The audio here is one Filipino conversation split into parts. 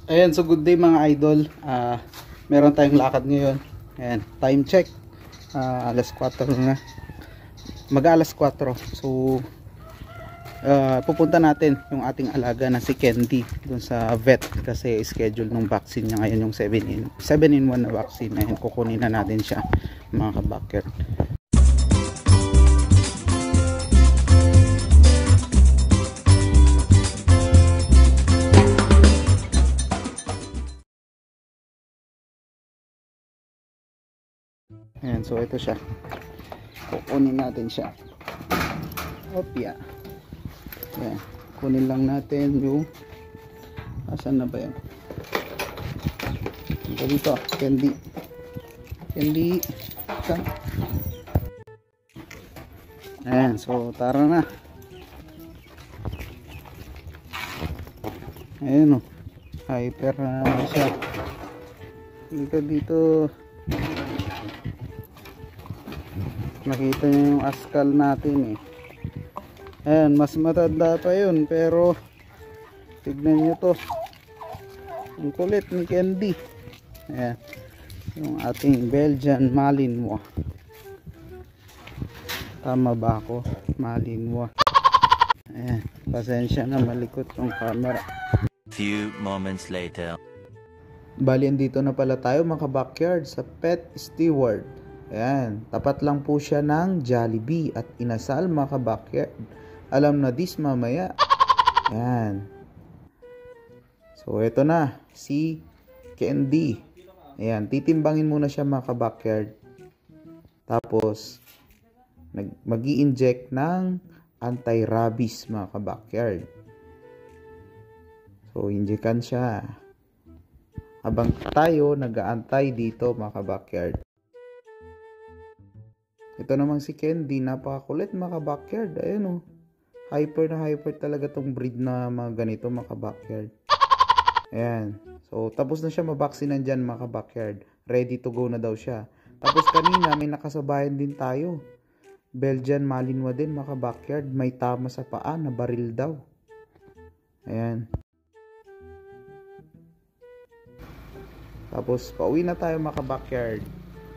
Ayan, so good day mga idol. Meron tayong lakad ngayon. Ayan, time check. Alas 4 na. Mag-alas 4. So, pupunta natin yung ating alaga na si Candy dun sa vet kasi schedule ng vaccine niya ngayon yung 7-in-1 na vaccine. Ayan, kukunin na natin siya mga kabacker. Ayan, so ito siya. Kukunin natin siya. Opya. Ayan. Kunin lang natin yung asan na ba yan? Ito dito. Candy. Candy. Ito. Ayan, so tara na. Ayan o. Hyper na siya. Dito. Nakita niyo yung askal natin eh. Ayan, mas matanda pa yun, pero tignan nyo to, ang kulit ni Candy. Ayan, yung ating Belgian Malinois. Tama ba ako? Malinois. Ayan, pasensya na, malikot yung camera. Few moments later. Bali, andito na pala tayo mga backyard sa Pet Steward. Ayan, tapat lang po siya ng Jollibee at inasal mga backyard. Alam na this mamaya. Ayan. So, ito na. Si Candy. Ayan, titimbangin muna siya mga backyard. Tapos, mag-i-inject ng anti-rabies mga backyard. So, injekan siya. Habang tayo nag-aantay dito mga backyard. Ito namang si Candy, napakakulit mga backyard. Ayan o. Hyper na hyper talaga tong breed na mga ganito mga backyard. Ayan. So, tapos na siya mabaksinan dyan mga backyard. Ready to go na daw siya. Tapos kanina may nakasabayan din tayo. Belgian Malinois din mga backyard. May tama sa paa na baril daw. Ayan. Tapos pauwi na tayo mga backyard.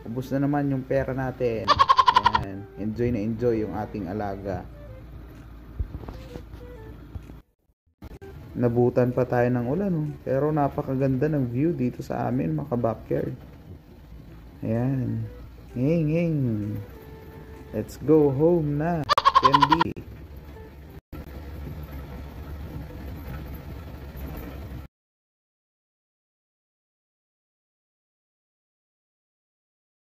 Ubus na naman yung pera natin. Ayan. Enjoy na enjoy yung ating alaga. Nabutan pa tayo ng ulan, oh. Pero napakaganda ng view dito sa amin mga backyard. Ayan. Nging. Let's go home na. Candy.